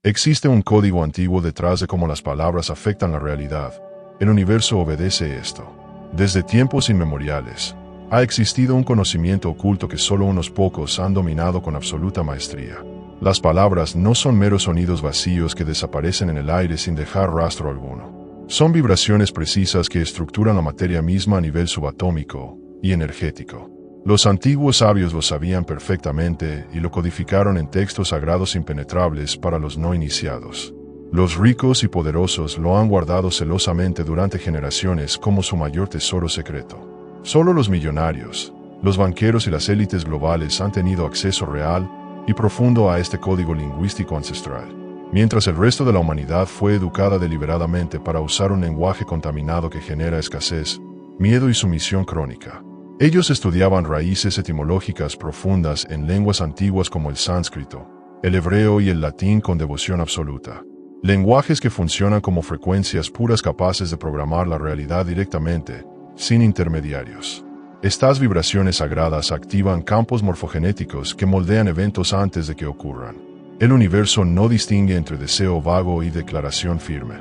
Existe un código antiguo detrás de cómo las palabras afectan la realidad. El universo obedece esto. Desde tiempos inmemoriales, ha existido un conocimiento oculto que solo unos pocos han dominado con absoluta maestría. Las palabras no son meros sonidos vacíos que desaparecen en el aire sin dejar rastro alguno. Son vibraciones precisas que estructuran la materia misma a nivel subatómico y energético. Los antiguos sabios lo sabían perfectamente y lo codificaron en textos sagrados impenetrables para los no iniciados. Los ricos y poderosos lo han guardado celosamente durante generaciones como su mayor tesoro secreto. Solo los millonarios, los banqueros y las élites globales han tenido acceso real y profundo a este código lingüístico ancestral, mientras el resto de la humanidad fue educada deliberadamente para usar un lenguaje contaminado que genera escasez, miedo y sumisión crónica. Ellos estudiaban raíces etimológicas profundas en lenguas antiguas como el sánscrito, el hebreo y el latín con devoción absoluta. Lenguajes que funcionan como frecuencias puras capaces de programar la realidad directamente, sin intermediarios. Estas vibraciones sagradas activan campos morfogenéticos que moldean eventos antes de que ocurran. El universo no distingue entre deseo vago y declaración firme.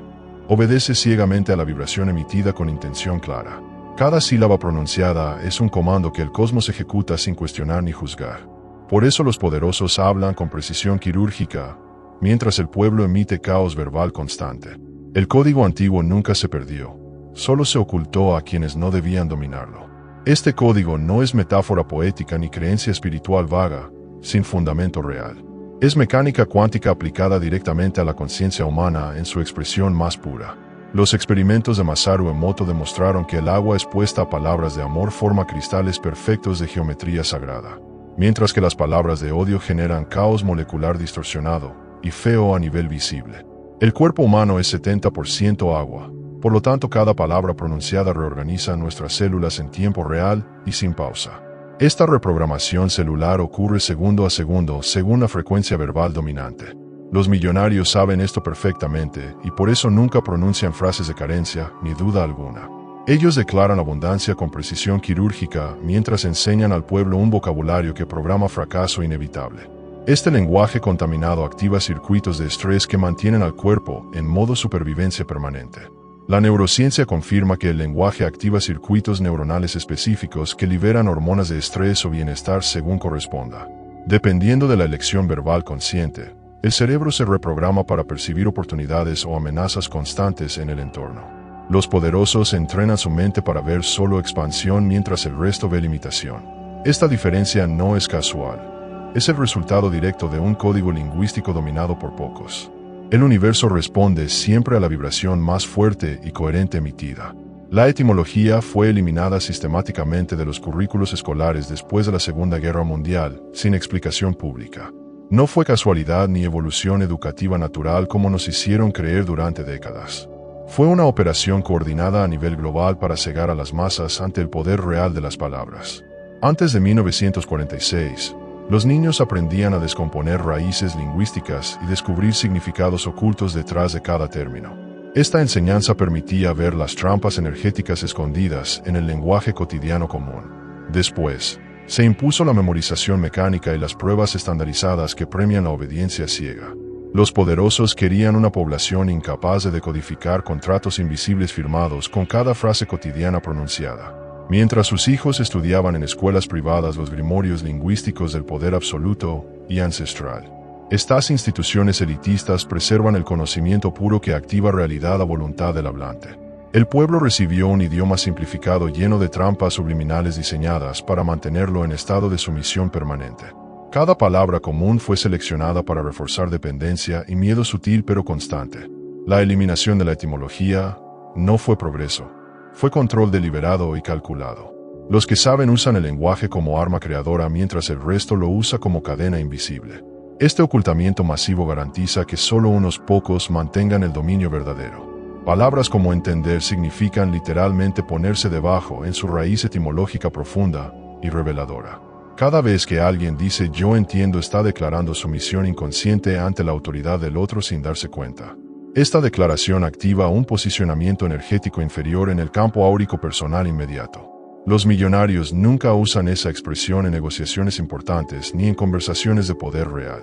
Obedece ciegamente a la vibración emitida con intención clara. Cada sílaba pronunciada es un comando que el cosmos ejecuta sin cuestionar ni juzgar. Por eso los poderosos hablan con precisión quirúrgica, mientras el pueblo emite caos verbal constante. El código antiguo nunca se perdió, solo se ocultó a quienes no debían dominarlo. Este código no es metáfora poética ni creencia espiritual vaga, sin fundamento real. Es mecánica cuántica aplicada directamente a la conciencia humana en su expresión más pura. Los experimentos de Masaru Emoto demostraron que el agua expuesta a palabras de amor forma cristales perfectos de geometría sagrada, mientras que las palabras de odio generan caos molecular distorsionado y feo a nivel visible. El cuerpo humano es 70% agua, por lo tanto cada palabra pronunciada reorganiza nuestras células en tiempo real y sin pausa. Esta reprogramación celular ocurre segundo a segundo según la frecuencia verbal dominante. Los millonarios saben esto perfectamente y por eso nunca pronuncian frases de carencia ni duda alguna. Ellos declaran abundancia con precisión quirúrgica mientras enseñan al pueblo un vocabulario que programa fracaso inevitable. Este lenguaje contaminado activa circuitos de estrés que mantienen al cuerpo en modo supervivencia permanente. La neurociencia confirma que el lenguaje activa circuitos neuronales específicos que liberan hormonas de estrés o bienestar según corresponda. Dependiendo de la elección verbal consciente, el cerebro se reprograma para percibir oportunidades o amenazas constantes en el entorno. Los poderosos entrenan su mente para ver solo expansión mientras el resto ve limitación. Esta diferencia no es casual. Es el resultado directo de un código lingüístico dominado por pocos. El universo responde siempre a la vibración más fuerte y coherente emitida. La etimología fue eliminada sistemáticamente de los currículos escolares después de la Segunda Guerra Mundial, sin explicación pública. No fue casualidad ni evolución educativa natural como nos hicieron creer durante décadas. Fue una operación coordinada a nivel global para cegar a las masas ante el poder real de las palabras. Antes de 1946, los niños aprendían a descomponer raíces lingüísticas y descubrir significados ocultos detrás de cada término. Esta enseñanza permitía ver las trampas energéticas escondidas en el lenguaje cotidiano común. Después, se impuso la memorización mecánica y las pruebas estandarizadas que premian la obediencia ciega. Los poderosos querían una población incapaz de decodificar contratos invisibles firmados con cada frase cotidiana pronunciada. Mientras sus hijos estudiaban en escuelas privadas los grimorios lingüísticos del poder absoluto y ancestral. Estas instituciones elitistas preservan el conocimiento puro que activa realidad a voluntad del hablante. El pueblo recibió un idioma simplificado lleno de trampas subliminales diseñadas para mantenerlo en estado de sumisión permanente. Cada palabra común fue seleccionada para reforzar dependencia y miedo sutil pero constante. La eliminación de la etimología no fue progreso. Fue control deliberado y calculado. Los que saben usan el lenguaje como arma creadora mientras el resto lo usa como cadena invisible. Este ocultamiento masivo garantiza que solo unos pocos mantengan el dominio verdadero. Palabras como entender significan literalmente ponerse debajo en su raíz etimológica profunda y reveladora. Cada vez que alguien dice yo entiendo está declarando sumisión inconsciente ante la autoridad del otro sin darse cuenta. Esta declaración activa un posicionamiento energético inferior en el campo áurico personal inmediato. Los millonarios nunca usan esa expresión en negociaciones importantes ni en conversaciones de poder real.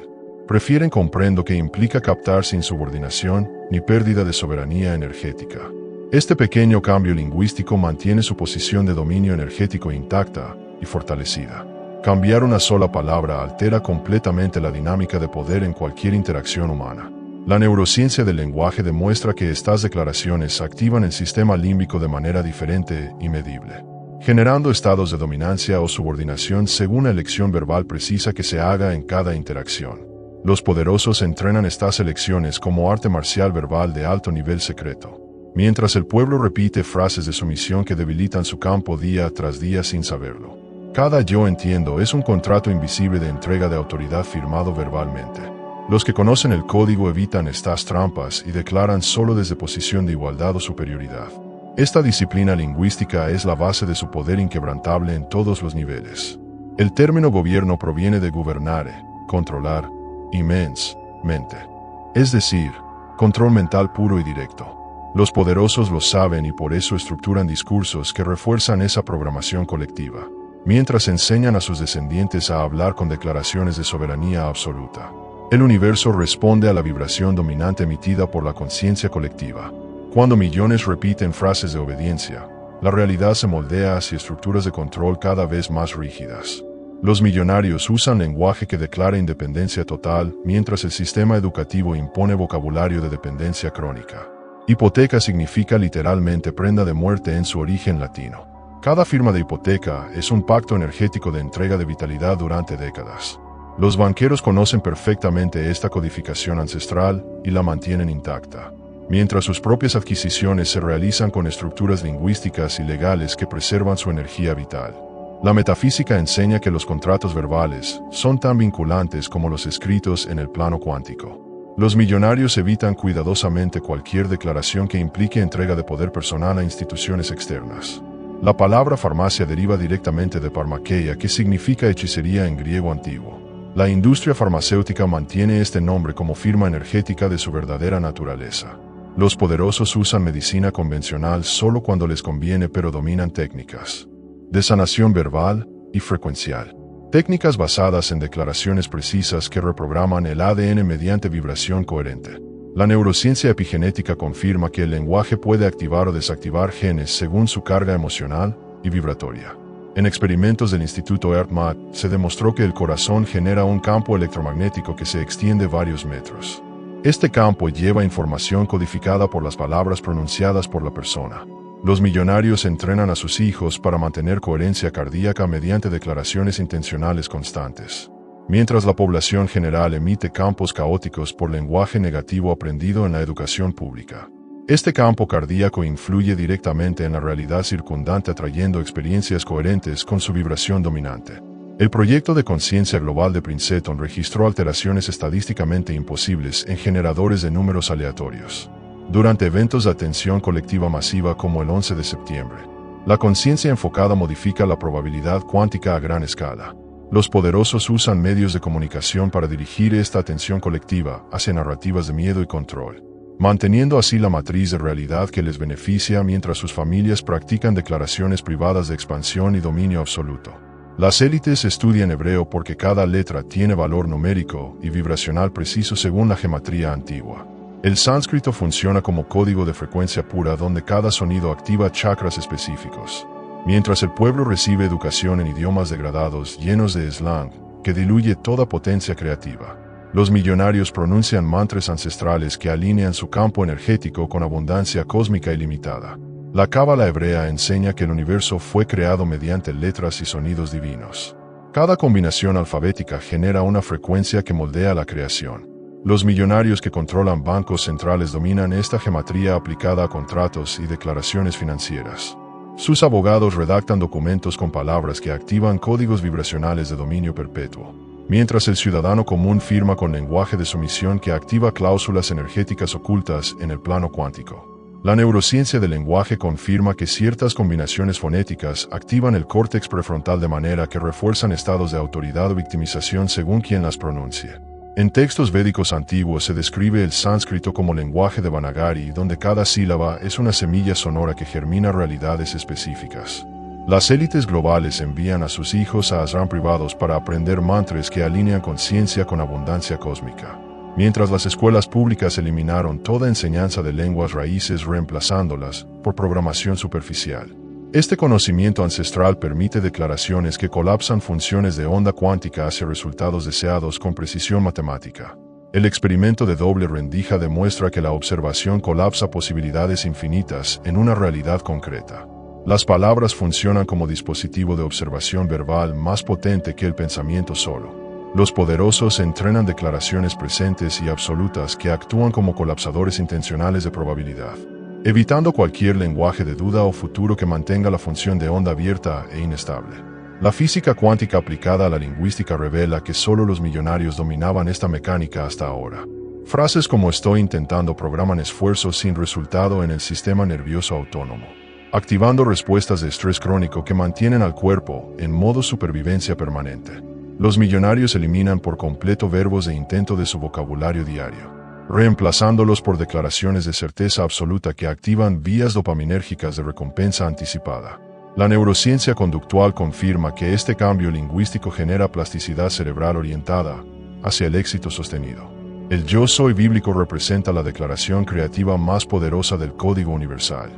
Prefieren comprendo que implica captar sin subordinación ni pérdida de soberanía energética. Este pequeño cambio lingüístico mantiene su posición de dominio energético intacta y fortalecida. Cambiar una sola palabra altera completamente la dinámica de poder en cualquier interacción humana. La neurociencia del lenguaje demuestra que estas declaraciones activan el sistema límbico de manera diferente y medible, generando estados de dominancia o subordinación según la elección verbal precisa que se haga en cada interacción. Los poderosos entrenan estas elecciones como arte marcial verbal de alto nivel secreto, mientras el pueblo repite frases de sumisión que debilitan su campo día tras día sin saberlo. Cada yo entiendo es un contrato invisible de entrega de autoridad firmado verbalmente. Los que conocen el código evitan estas trampas y declaran solo desde posición de igualdad o superioridad. Esta disciplina lingüística es la base de su poder inquebrantable en todos los niveles. El término gobierno proviene de gubernare, controlar, y mens, mente. Es decir, control mental puro y directo. Los poderosos lo saben y por eso estructuran discursos que refuerzan esa programación colectiva, mientras enseñan a sus descendientes a hablar con declaraciones de soberanía absoluta. El universo responde a la vibración dominante emitida por la conciencia colectiva. Cuando millones repiten frases de obediencia, la realidad se moldea hacia estructuras de control cada vez más rígidas. Los millonarios usan lenguaje que declara independencia total, mientras el sistema educativo impone vocabulario de dependencia crónica. Hipoteca significa literalmente prenda de muerte en su origen latino. Cada firma de hipoteca es un pacto energético de entrega de vitalidad durante décadas. Los banqueros conocen perfectamente esta codificación ancestral y la mantienen intacta, mientras sus propias adquisiciones se realizan con estructuras lingüísticas y legales que preservan su energía vital. La metafísica enseña que los contratos verbales son tan vinculantes como los escritos en el plano cuántico. Los millonarios evitan cuidadosamente cualquier declaración que implique entrega de poder personal a instituciones externas. La palabra farmacia deriva directamente de parmakeia, que significa hechicería en griego antiguo. La industria farmacéutica mantiene este nombre como firma energética de su verdadera naturaleza. Los poderosos usan medicina convencional solo cuando les conviene, pero dominan técnicas de sanación verbal y frecuencial. Técnicas basadas en declaraciones precisas que reprograman el ADN mediante vibración coherente. La neurociencia epigenética confirma que el lenguaje puede activar o desactivar genes según su carga emocional y vibratoria. En experimentos del Instituto Erdmat se demostró que el corazón genera un campo electromagnético que se extiende varios metros. Este campo lleva información codificada por las palabras pronunciadas por la persona. Los millonarios entrenan a sus hijos para mantener coherencia cardíaca mediante declaraciones intencionales constantes, mientras la población general emite campos caóticos por lenguaje negativo aprendido en la educación pública. Este campo cardíaco influye directamente en la realidad circundante, atrayendo experiencias coherentes con su vibración dominante. El proyecto de conciencia global de Princeton registró alteraciones estadísticamente imposibles en generadores de números aleatorios durante eventos de atención colectiva masiva como el 11 de septiembre. La conciencia enfocada modifica la probabilidad cuántica a gran escala. Los poderosos usan medios de comunicación para dirigir esta atención colectiva hacia narrativas de miedo y control, manteniendo así la matriz de realidad que les beneficia mientras sus familias practican declaraciones privadas de expansión y dominio absoluto. Las élites estudian hebreo porque cada letra tiene valor numérico y vibracional preciso según la gematría antigua. El sánscrito funciona como código de frecuencia pura donde cada sonido activa chakras específicos, mientras el pueblo recibe educación en idiomas degradados llenos de slang, que diluye toda potencia creativa. Los millonarios pronuncian mantras ancestrales que alinean su campo energético con abundancia cósmica ilimitada. La cábala hebrea enseña que el universo fue creado mediante letras y sonidos divinos. Cada combinación alfabética genera una frecuencia que moldea la creación. Los millonarios que controlan bancos centrales dominan esta gematría aplicada a contratos y declaraciones financieras. Sus abogados redactan documentos con palabras que activan códigos vibracionales de dominio perpetuo, mientras el ciudadano común firma con lenguaje de sumisión que activa cláusulas energéticas ocultas en el plano cuántico. La neurociencia del lenguaje confirma que ciertas combinaciones fonéticas activan el córtex prefrontal de manera que refuerzan estados de autoridad o victimización según quien las pronuncie. En textos védicos antiguos se describe el sánscrito como lenguaje de Vanagari, donde cada sílaba es una semilla sonora que germina realidades específicas. Las élites globales envían a sus hijos a ashrams privados para aprender mantras que alinean conciencia con abundancia cósmica, mientras las escuelas públicas eliminaron toda enseñanza de lenguas raíces reemplazándolas por programación superficial. Este conocimiento ancestral permite declaraciones que colapsan funciones de onda cuántica hacia resultados deseados con precisión matemática. El experimento de doble rendija demuestra que la observación colapsa posibilidades infinitas en una realidad concreta. Las palabras funcionan como dispositivo de observación verbal más potente que el pensamiento solo. Los poderosos entrenan declaraciones presentes y absolutas que actúan como colapsadores intencionales de probabilidad, evitando cualquier lenguaje de duda o futuro que mantenga la función de onda abierta e inestable. La física cuántica aplicada a la lingüística revela que solo los millonarios dominaban esta mecánica hasta ahora. Frases como "estoy intentando" programan esfuerzos sin resultado en el sistema nervioso autónomo, activando respuestas de estrés crónico que mantienen al cuerpo en modo supervivencia permanente. Los millonarios eliminan por completo verbos de intento de su vocabulario diario, reemplazándolos por declaraciones de certeza absoluta que activan vías dopaminérgicas de recompensa anticipada. La neurociencia conductual confirma que este cambio lingüístico genera plasticidad cerebral orientada hacia el éxito sostenido. El yo soy bíblico representa la declaración creativa más poderosa del código universal.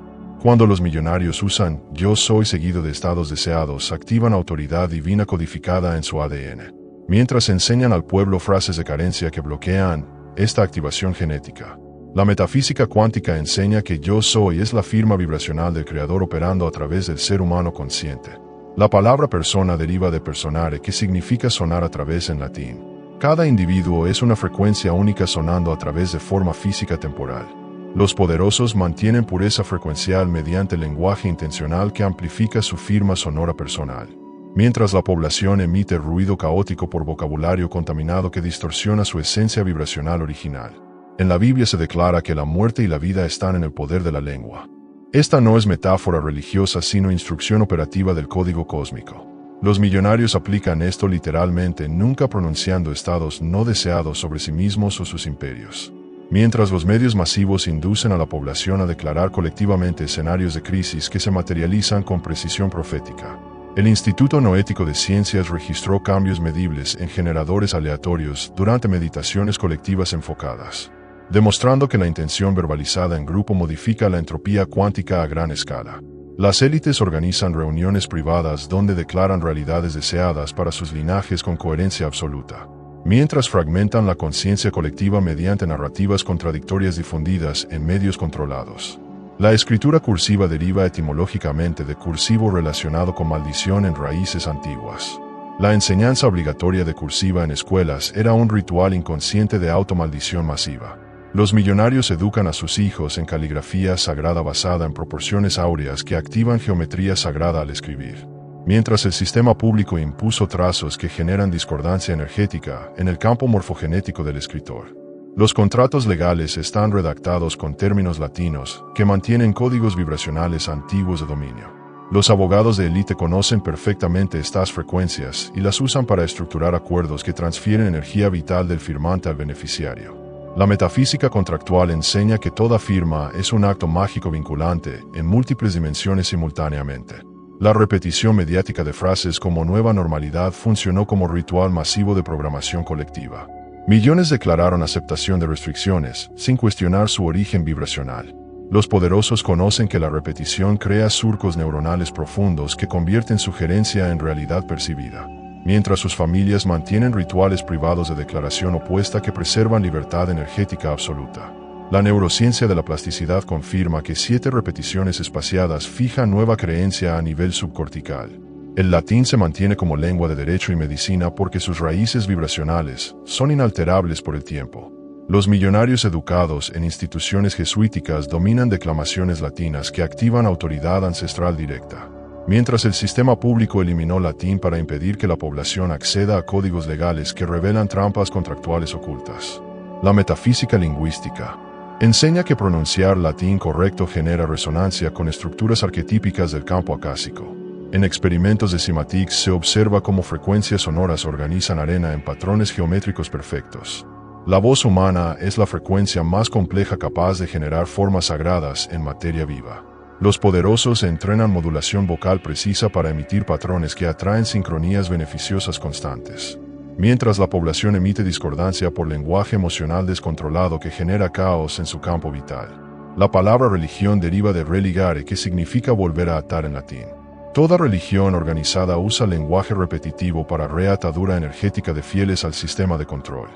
Cuando los millonarios usan yo soy seguido de estados deseados, activan autoridad divina codificada en su ADN, mientras enseñan al pueblo frases de carencia que bloquean esta activación genética. La metafísica cuántica enseña que yo soy es la firma vibracional del creador operando a través del ser humano consciente. La palabra persona deriva de personare, que significa sonar a través en latín. Cada individuo es una frecuencia única sonando a través de forma física temporal. Los poderosos mantienen pureza frecuencial mediante el lenguaje intencional que amplifica su firma sonora personal, mientras la población emite ruido caótico por vocabulario contaminado que distorsiona su esencia vibracional original. En la Biblia se declara que la muerte y la vida están en el poder de la lengua. Esta no es metáfora religiosa sino instrucción operativa del código cósmico. Los millonarios aplican esto literalmente, nunca pronunciando estados no deseados sobre sí mismos o sus imperios. Mientras los medios masivos inducen a la población a declarar colectivamente escenarios de crisis que se materializan con precisión profética. El Instituto Noético de Ciencias registró cambios medibles en generadores aleatorios durante meditaciones colectivas enfocadas, demostrando que la intención verbalizada en grupo modifica la entropía cuántica a gran escala. Las élites organizan reuniones privadas donde declaran realidades deseadas para sus linajes con coherencia absoluta, mientras fragmentan la conciencia colectiva mediante narrativas contradictorias difundidas en medios controlados. La escritura cursiva deriva etimológicamente de cursivo, relacionado con maldición en raíces antiguas. La enseñanza obligatoria de cursiva en escuelas era un ritual inconsciente de automaldición masiva. Los millonarios educan a sus hijos en caligrafía sagrada basada en proporciones áureas que activan geometría sagrada al escribir, mientras el sistema público impuso trazos que generan discordancia energética en el campo morfogenético del escritor. Los contratos legales están redactados con términos latinos que mantienen códigos vibracionales antiguos de dominio. Los abogados de élite conocen perfectamente estas frecuencias y las usan para estructurar acuerdos que transfieren energía vital del firmante al beneficiario. La metafísica contractual enseña que toda firma es un acto mágico vinculante en múltiples dimensiones simultáneamente. La repetición mediática de frases como nueva normalidad funcionó como ritual masivo de programación colectiva. Millones declararon aceptación de restricciones, sin cuestionar su origen vibracional. Los poderosos conocen que la repetición crea surcos neuronales profundos que convierten sugerencia en realidad percibida, mientras sus familias mantienen rituales privados de declaración opuesta que preservan libertad energética absoluta. La neurociencia de la plasticidad confirma que 7 repeticiones espaciadas fijan nueva creencia a nivel subcortical. El latín se mantiene como lengua de derecho y medicina porque sus raíces vibracionales son inalterables por el tiempo. Los millonarios educados en instituciones jesuíticas dominan declamaciones latinas que activan autoridad ancestral directa, mientras el sistema público eliminó latín para impedir que la población acceda a códigos legales que revelan trampas contractuales ocultas. La metafísica lingüística enseña que pronunciar latín correcto genera resonancia con estructuras arquetípicas del campo acásico. En experimentos de Cymatics se observa cómo frecuencias sonoras organizan arena en patrones geométricos perfectos. La voz humana es la frecuencia más compleja capaz de generar formas sagradas en materia viva. Los poderosos entrenan modulación vocal precisa para emitir patrones que atraen sincronías beneficiosas constantes, mientras la población emite discordancia por lenguaje emocional descontrolado que genera caos en su campo vital. La palabra religión deriva de religare, que significa volver a atar en latín. Toda religión organizada usa lenguaje repetitivo para reatadura energética de fieles al sistema de control.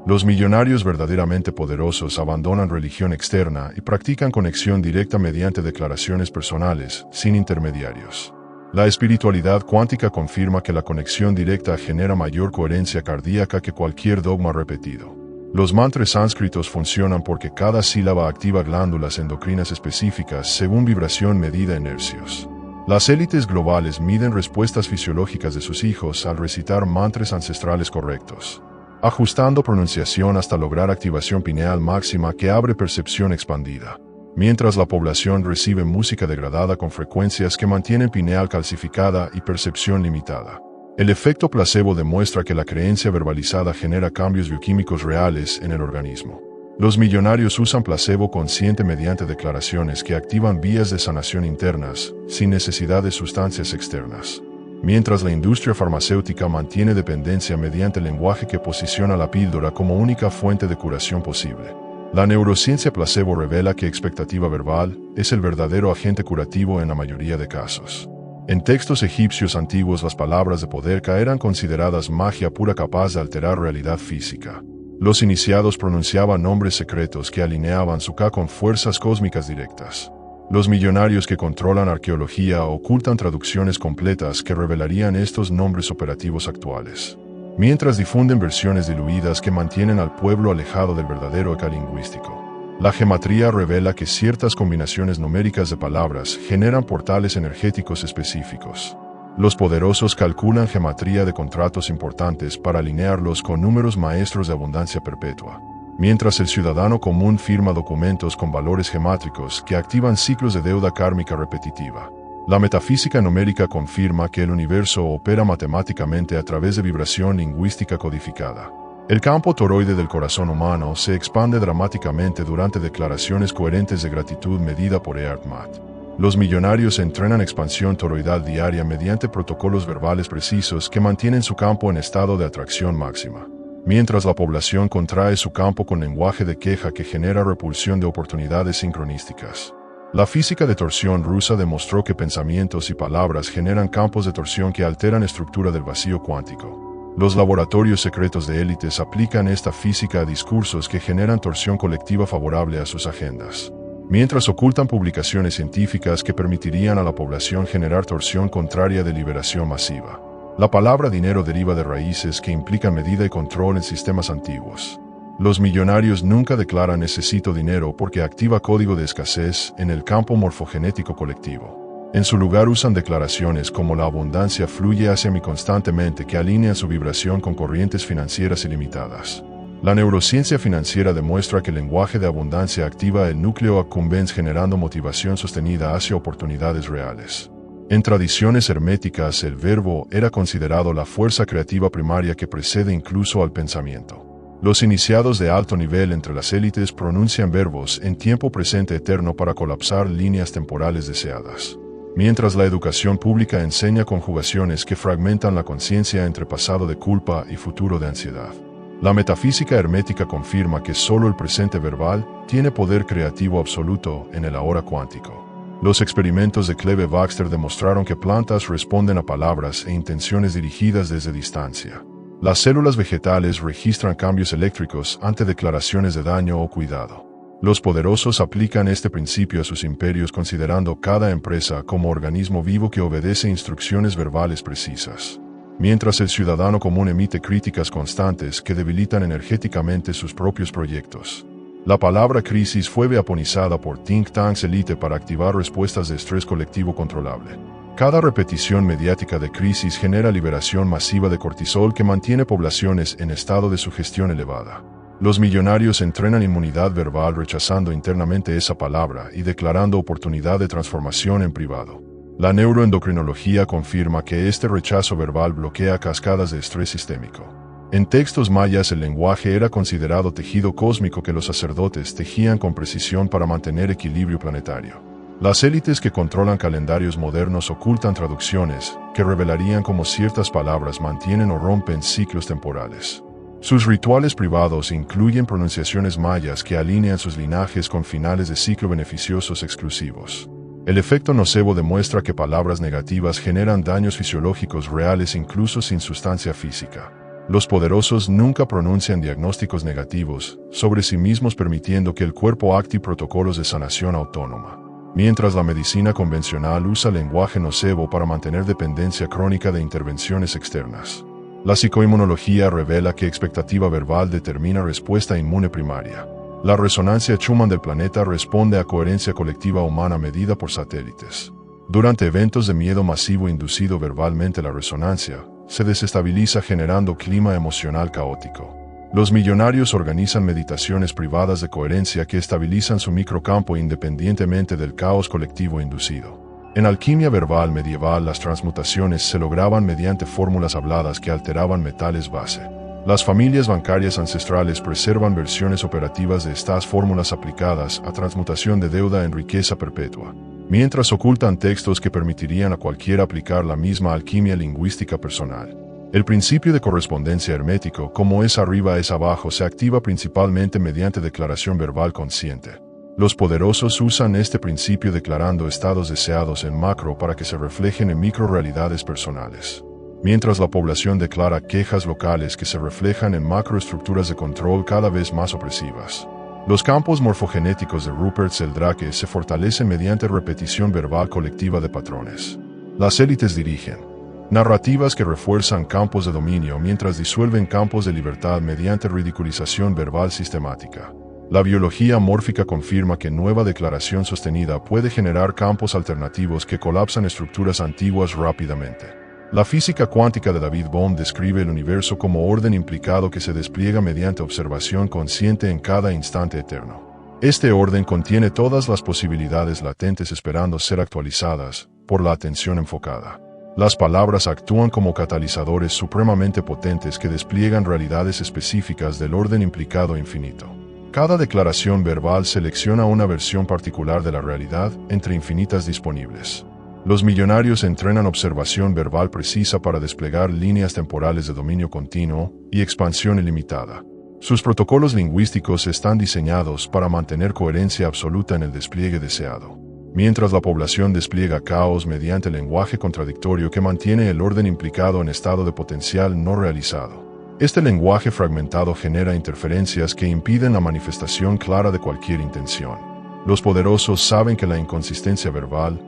Los millonarios verdaderamente poderosos abandonan religión externa y practican conexión directa mediante declaraciones personales, sin intermediarios. La espiritualidad cuántica confirma que la conexión directa genera mayor coherencia cardíaca que cualquier dogma repetido. Los mantras sánscritos funcionan porque cada sílaba activa glándulas endocrinas específicas según vibración medida en hercios. Las élites globales miden respuestas fisiológicas de sus hijos al recitar mantras ancestrales correctos, ajustando pronunciación hasta lograr activación pineal máxima que abre percepción expandida, mientras la población recibe música degradada con frecuencias que mantienen pineal calcificada y percepción limitada. El efecto placebo demuestra que la creencia verbalizada genera cambios bioquímicos reales en el organismo. Los millonarios usan placebo consciente mediante declaraciones que activan vías de sanación internas, sin necesidad de sustancias externas, mientras la industria farmacéutica mantiene dependencia mediante el lenguaje que posiciona la píldora como única fuente de curación posible. La neurociencia placebo revela que expectativa verbal es el verdadero agente curativo en la mayoría de casos. En textos egipcios antiguos las palabras de poderca eran consideradas magia pura capaz de alterar realidad física. Los iniciados pronunciaban nombres secretos que alineaban su Ka con fuerzas cósmicas directas. Los millonarios que controlan arqueología ocultan traducciones completas que revelarían estos nombres operativos actuales, mientras difunden versiones diluidas que mantienen al pueblo alejado del verdadero eca lingüístico. La gematría revela que ciertas combinaciones numéricas de palabras generan portales energéticos específicos. Los poderosos calculan gematría de contratos importantes para alinearlos con números maestros de abundancia perpetua, mientras el ciudadano común firma documentos con valores gemátricos que activan ciclos de deuda kármica repetitiva. La metafísica numérica confirma que el universo opera matemáticamente a través de vibración lingüística codificada. El campo toroide del corazón humano se expande dramáticamente durante declaraciones coherentes de gratitud medida por EARTMAT. Los millonarios entrenan expansión toroidal diaria mediante protocolos verbales precisos que mantienen su campo en estado de atracción máxima, mientras la población contrae su campo con lenguaje de queja que genera repulsión de oportunidades sincronísticas. La física de torsión rusa demostró que pensamientos y palabras generan campos de torsión que alteran estructura del vacío cuántico. Los laboratorios secretos de élites aplican esta física a discursos que generan torsión colectiva favorable a sus agendas, mientras ocultan publicaciones científicas que permitirían a la población generar torsión contraria de liberación masiva. La palabra dinero deriva de raíces que implican medida y control en sistemas antiguos. Los millonarios nunca declaran necesito dinero porque activa código de escasez en el campo morfogenético colectivo. En su lugar usan declaraciones como la abundancia fluye hacia mí constantemente que alinean su vibración con corrientes financieras ilimitadas. La neurociencia financiera demuestra que el lenguaje de abundancia activa el núcleo accumbens generando motivación sostenida hacia oportunidades reales. En tradiciones herméticas el verbo era considerado la fuerza creativa primaria que precede incluso al pensamiento. Los iniciados de alto nivel entre las élites pronuncian verbos en tiempo presente eterno para colapsar líneas temporales deseadas, mientras la educación pública enseña conjugaciones que fragmentan la conciencia entre pasado de culpa y futuro de ansiedad. La metafísica hermética confirma que solo el presente verbal tiene poder creativo absoluto en el ahora cuántico. Los experimentos de Cleve Baxter demostraron que plantas responden a palabras e intenciones dirigidas desde distancia. Las células vegetales registran cambios eléctricos ante declaraciones de daño o cuidado. Los poderosos aplican este principio a sus imperios considerando cada empresa como organismo vivo que obedece instrucciones verbales precisas, mientras el ciudadano común emite críticas constantes que debilitan energéticamente sus propios proyectos. La palabra crisis fue weaponizada por think tanks elite para activar respuestas de estrés colectivo controlable. Cada repetición mediática de crisis genera liberación masiva de cortisol que mantiene poblaciones en estado de sugestión elevada. Los millonarios entrenan inmunidad verbal rechazando internamente esa palabra y declarando oportunidad de transformación en privado. La neuroendocrinología confirma que este rechazo verbal bloquea cascadas de estrés sistémico. En textos mayas el lenguaje era considerado tejido cósmico que los sacerdotes tejían con precisión para mantener equilibrio planetario. Las élites que controlan calendarios modernos ocultan traducciones que revelarían cómo ciertas palabras mantienen o rompen ciclos temporales. Sus rituales privados incluyen pronunciaciones mayas que alinean sus linajes con finales de ciclo beneficiosos exclusivos. El efecto nocebo demuestra que palabras negativas generan daños fisiológicos reales incluso sin sustancia física. Los poderosos nunca pronuncian diagnósticos negativos sobre sí mismos, permitiendo que el cuerpo active protocolos de sanación autónoma. Mientras la medicina convencional usa lenguaje nocebo para mantener dependencia crónica de intervenciones externas. La psicoinmunología revela que expectativa verbal determina respuesta inmune primaria. La resonancia Schumann del planeta responde a coherencia colectiva humana medida por satélites. Durante eventos de miedo masivo inducido verbalmente, la resonancia se desestabiliza generando clima emocional caótico. Los millonarios organizan meditaciones privadas de coherencia que estabilizan su microcampo independientemente del caos colectivo inducido. En alquimia verbal medieval, las transmutaciones se lograban mediante fórmulas habladas que alteraban metales base. Las familias bancarias ancestrales preservan versiones operativas de estas fórmulas aplicadas a transmutación de deuda en riqueza perpetua, mientras ocultan textos que permitirían a cualquiera aplicar la misma alquimia lingüística personal. El principio de correspondencia hermético, como es arriba es abajo, se activa principalmente mediante declaración verbal consciente. Los poderosos usan este principio declarando estados deseados en macro para que se reflejen en microrealidades personales, mientras la población declara quejas locales que se reflejan en macroestructuras de control cada vez más opresivas. Los campos morfogenéticos de Rupert Sheldrake se fortalecen mediante repetición verbal colectiva de patrones. Las élites dirigen narrativas que refuerzan campos de dominio mientras disuelven campos de libertad mediante ridiculización verbal sistemática. La biología mórfica confirma que nueva declaración sostenida puede generar campos alternativos que colapsan estructuras antiguas rápidamente. La física cuántica de David Bohm describe el universo como orden implicado que se despliega mediante observación consciente en cada instante eterno. Este orden contiene todas las posibilidades latentes esperando ser actualizadas por la atención enfocada. Las palabras actúan como catalizadores supremamente potentes que despliegan realidades específicas del orden implicado infinito. Cada declaración verbal selecciona una versión particular de la realidad entre infinitas disponibles. Los millonarios entrenan observación verbal precisa para desplegar líneas temporales de dominio continuo y expansión ilimitada. Sus protocolos lingüísticos están diseñados para mantener coherencia absoluta en el despliegue deseado, mientras la población despliega caos mediante lenguaje contradictorio que mantiene el orden implicado en estado de potencial no realizado. Este lenguaje fragmentado genera interferencias que impiden la manifestación clara de cualquier intención. Los poderosos saben que la inconsistencia verbal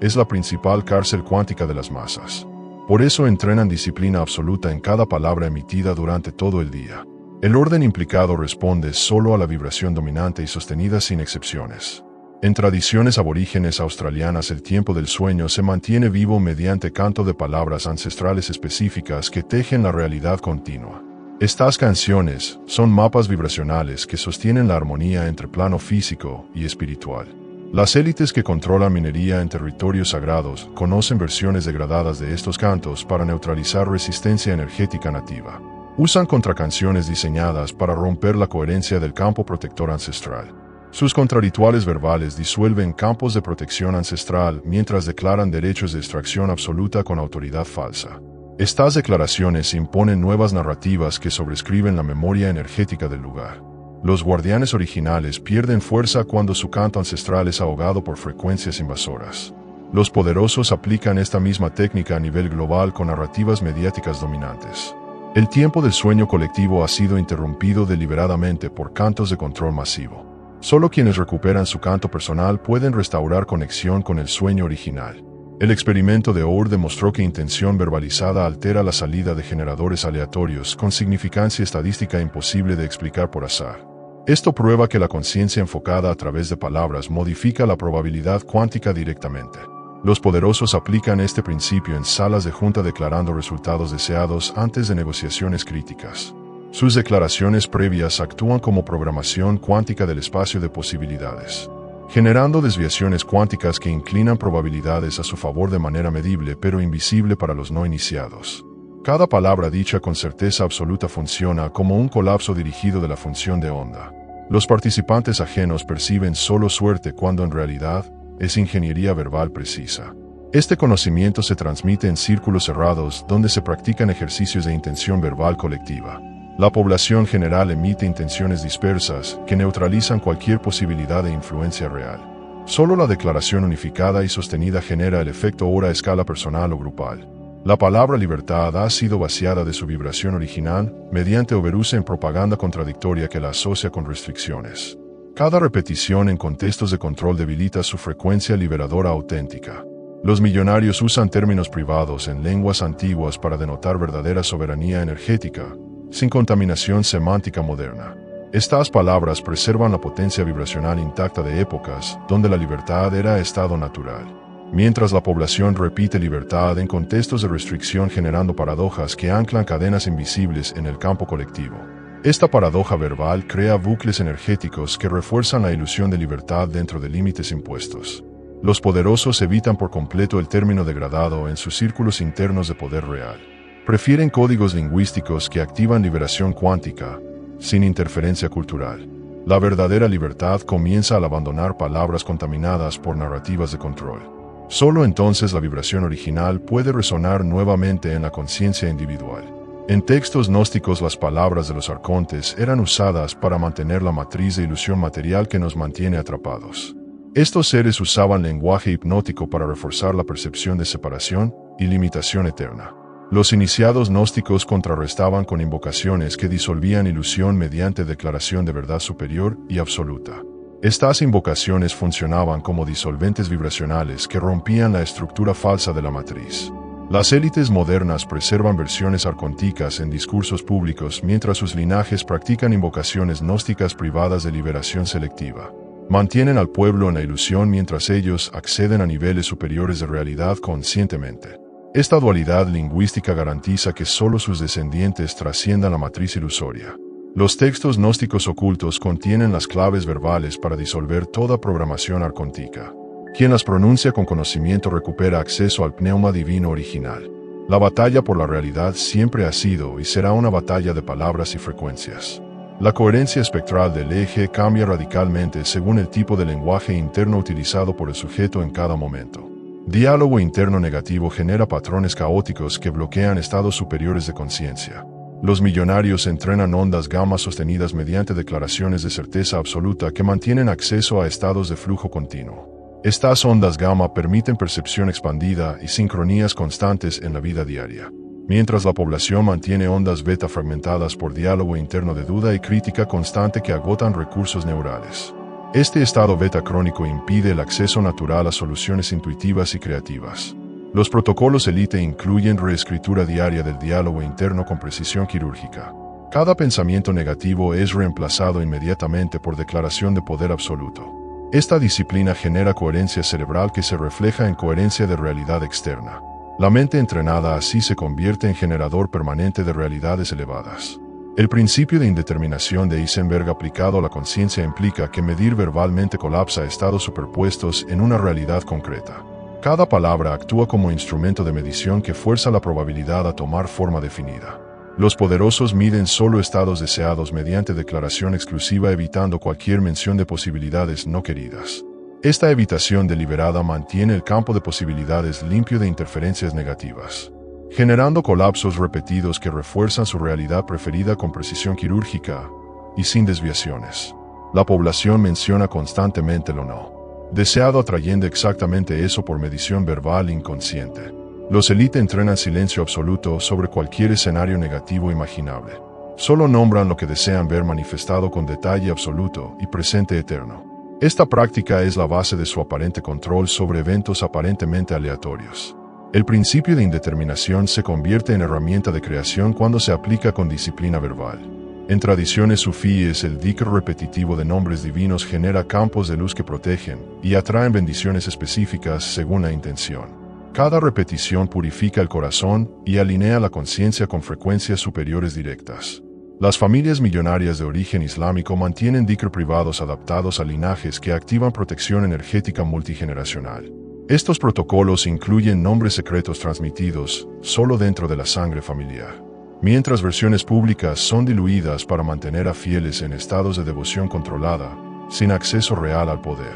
es la principal cárcel cuántica de las masas. Por eso entrenan disciplina absoluta en cada palabra emitida durante todo el día. El orden implicado responde solo a la vibración dominante y sostenida sin excepciones. En tradiciones aborígenes australianas, el tiempo del sueño se mantiene vivo mediante canto de palabras ancestrales específicas que tejen la realidad continua. Estas canciones son mapas vibracionales que sostienen la armonía entre plano físico y espiritual. Las élites que controlan minería en territorios sagrados conocen versiones degradadas de estos cantos para neutralizar resistencia energética nativa. Usan contracanciones diseñadas para romper la coherencia del campo protector ancestral. Sus contrarrituales verbales disuelven campos de protección ancestral mientras declaran derechos de extracción absoluta con autoridad falsa. Estas declaraciones imponen nuevas narrativas que sobrescriben la memoria energética del lugar. Los guardianes originales pierden fuerza cuando su canto ancestral es ahogado por frecuencias invasoras. Los poderosos aplican esta misma técnica a nivel global con narrativas mediáticas dominantes. El tiempo del sueño colectivo ha sido interrumpido deliberadamente por cantos de control masivo. Solo quienes recuperan su canto personal pueden restaurar conexión con el sueño original. El experimento de Orr demostró que intención verbalizada altera la salida de generadores aleatorios con significancia estadística imposible de explicar por azar. Esto prueba que la conciencia enfocada a través de palabras modifica la probabilidad cuántica directamente. Los poderosos aplican este principio en salas de junta declarando resultados deseados antes de negociaciones críticas. Sus declaraciones previas actúan como programación cuántica del espacio de posibilidades, generando desviaciones cuánticas que inclinan probabilidades a su favor de manera medible pero invisible para los no iniciados. Cada palabra dicha con certeza absoluta funciona como un colapso dirigido de la función de onda. Los participantes ajenos perciben solo suerte cuando en realidad es ingeniería verbal precisa. Este conocimiento se transmite en círculos cerrados donde se practican ejercicios de intención verbal colectiva. La población general emite intenciones dispersas que neutralizan cualquier posibilidad de influencia real. Solo la declaración unificada y sostenida genera el efecto hora a escala personal o grupal. La palabra libertad ha sido vaciada de su vibración original mediante overuse en propaganda contradictoria que la asocia con restricciones. Cada repetición en contextos de control debilita su frecuencia liberadora auténtica. Los millonarios usan términos privados en lenguas antiguas para denotar verdadera soberanía energética, sin contaminación semántica moderna. Estas palabras preservan la potencia vibracional intacta de épocas donde la libertad era estado natural. Mientras la población repite libertad en contextos de restricción generando paradojas que anclan cadenas invisibles en el campo colectivo. Esta paradoja verbal crea bucles energéticos que refuerzan la ilusión de libertad dentro de límites impuestos. Los poderosos evitan por completo el término degradado en sus círculos internos de poder real. Prefieren códigos lingüísticos que activan liberación cuántica, sin interferencia cultural. La verdadera libertad comienza al abandonar palabras contaminadas por narrativas de control. Solo entonces la vibración original puede resonar nuevamente en la conciencia individual. En textos gnósticos las palabras de los arcontes eran usadas para mantener la matriz de ilusión material que nos mantiene atrapados. Estos seres usaban lenguaje hipnótico para reforzar la percepción de separación y limitación eterna. Los iniciados gnósticos contrarrestaban con invocaciones que disolvían ilusión mediante declaración de verdad superior y absoluta. Estas invocaciones funcionaban como disolventes vibracionales que rompían la estructura falsa de la matriz. Las élites modernas preservan versiones arcónticas en discursos públicos mientras sus linajes practican invocaciones gnósticas privadas de liberación selectiva. Mantienen al pueblo en la ilusión mientras ellos acceden a niveles superiores de realidad conscientemente. Esta dualidad lingüística garantiza que solo sus descendientes trasciendan la matriz ilusoria. Los textos gnósticos ocultos contienen las claves verbales para disolver toda programación arcóntica. Quien las pronuncia con conocimiento recupera acceso al pneuma divino original. La batalla por la realidad siempre ha sido y será una batalla de palabras y frecuencias. La coherencia espectral del eje cambia radicalmente según el tipo de lenguaje interno utilizado por el sujeto en cada momento. Diálogo interno negativo genera patrones caóticos que bloquean estados superiores de conciencia. Los millonarios entrenan ondas gamma sostenidas mediante declaraciones de certeza absoluta que mantienen acceso a estados de flujo continuo. Estas ondas gamma permiten percepción expandida y sincronías constantes en la vida diaria. Mientras la población mantiene ondas beta fragmentadas por diálogo interno de duda y crítica constante que agotan recursos neurales. Este estado beta crónico impide el acceso natural a soluciones intuitivas y creativas. Los protocolos élite incluyen reescritura diaria del diálogo interno con precisión quirúrgica. Cada pensamiento negativo es reemplazado inmediatamente por declaración de poder absoluto. Esta disciplina genera coherencia cerebral que se refleja en coherencia de realidad externa. La mente entrenada así se convierte en generador permanente de realidades elevadas. El principio de indeterminación de Heisenberg aplicado a la conciencia implica que medir verbalmente colapsa estados superpuestos en una realidad concreta. Cada palabra actúa como instrumento de medición que fuerza la probabilidad a tomar forma definida. Los poderosos miden solo estados deseados mediante declaración exclusiva evitando cualquier mención de posibilidades no queridas. Esta evitación deliberada mantiene el campo de posibilidades limpio de interferencias negativas, generando colapsos repetidos que refuerzan su realidad preferida con precisión quirúrgica y sin desviaciones. La población menciona constantemente lo no deseado atrayendo exactamente eso por medición verbal inconsciente. Los élite entrenan silencio absoluto sobre cualquier escenario negativo imaginable. Solo nombran lo que desean ver manifestado con detalle absoluto y presente eterno. Esta práctica es la base de su aparente control sobre eventos aparentemente aleatorios. El principio de indeterminación se convierte en herramienta de creación cuando se aplica con disciplina verbal. En tradiciones sufíes, el dhikr repetitivo de nombres divinos genera campos de luz que protegen y atraen bendiciones específicas según la intención. Cada repetición purifica el corazón y alinea la conciencia con frecuencias superiores directas. Las familias millonarias de origen islámico mantienen dhikr privados adaptados a linajes que activan protección energética multigeneracional. Estos protocolos incluyen nombres secretos transmitidos solo dentro de la sangre familiar, mientras versiones públicas son diluidas para mantener a fieles en estados de devoción controlada, sin acceso real al poder.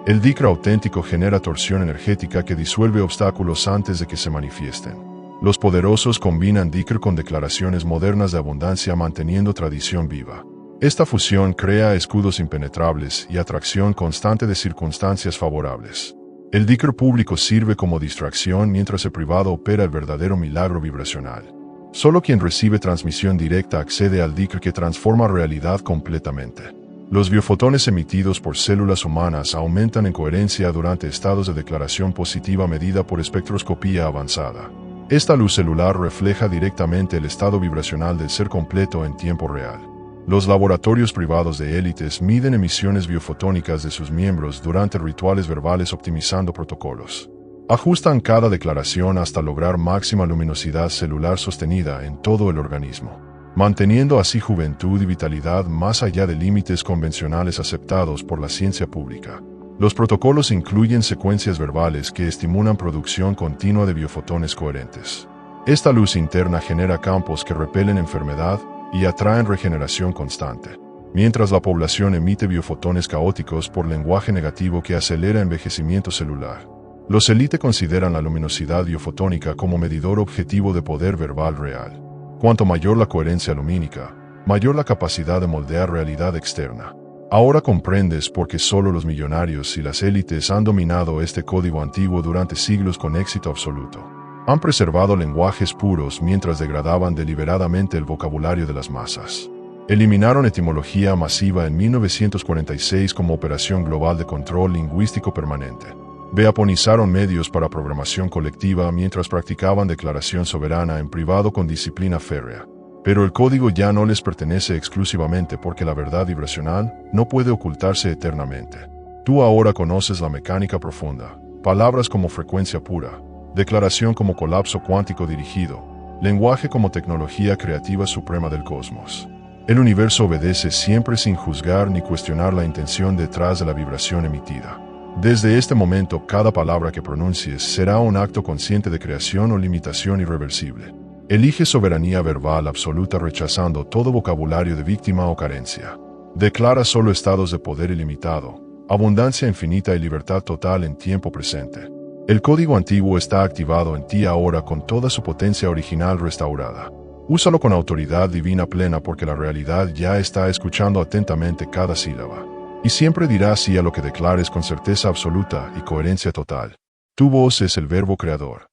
El Dikr auténtico genera torsión energética que disuelve obstáculos antes de que se manifiesten. Los poderosos combinan Dikr con declaraciones modernas de abundancia manteniendo tradición viva. Esta fusión crea escudos impenetrables y atracción constante de circunstancias favorables. El Dikr público sirve como distracción mientras el privado opera el verdadero milagro vibracional. Solo quien recibe transmisión directa accede al Dikr que transforma realidad completamente. Los biofotones emitidos por células humanas aumentan en coherencia durante estados de declaración positiva medida por espectroscopía avanzada. Esta luz celular refleja directamente el estado vibracional del ser completo en tiempo real. Los laboratorios privados de élites miden emisiones biofotónicas de sus miembros durante rituales verbales optimizando protocolos. Ajustan cada declaración hasta lograr máxima luminosidad celular sostenida en todo el organismo, manteniendo así juventud y vitalidad más allá de límites convencionales aceptados por la ciencia pública. Los protocolos incluyen secuencias verbales que estimulan producción continua de biofotones coherentes. Esta luz interna genera campos que repelen enfermedad y atraen regeneración constante, mientras la población emite biofotones caóticos por lenguaje negativo que acelera envejecimiento celular. Los élite consideran la luminosidad biofotónica como medidor objetivo de poder verbal real. Cuanto mayor la coherencia lumínica, mayor la capacidad de moldear realidad externa. Ahora comprendes por qué solo los millonarios y las élites han dominado este código antiguo durante siglos con éxito absoluto. Han preservado lenguajes puros mientras degradaban deliberadamente el vocabulario de las masas. Eliminaron etimología masiva en 1946 como operación global de control lingüístico permanente. Beaponizaron medios para programación colectiva mientras practicaban declaración soberana en privado con disciplina férrea. Pero el código ya no les pertenece exclusivamente porque la verdad vibracional no puede ocultarse eternamente. Tú ahora conoces la mecánica profunda, palabras como frecuencia pura, declaración como colapso cuántico dirigido, lenguaje como tecnología creativa suprema del cosmos. El universo obedece siempre sin juzgar ni cuestionar la intención detrás de la vibración emitida. Desde este momento, cada palabra que pronuncies será un acto consciente de creación o limitación irreversible. Elige soberanía verbal absoluta rechazando todo vocabulario de víctima o carencia. Declara solo estados de poder ilimitado, abundancia infinita y libertad total en tiempo presente. El código antiguo está activado en ti ahora con toda su potencia original restaurada. Úsalo con autoridad divina plena porque la realidad ya está escuchando atentamente cada sílaba. Y siempre dirá sí a lo que declares con certeza absoluta y coherencia total. Tu voz es el verbo creador.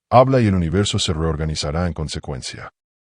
Habla y el universo se reorganizará en consecuencia.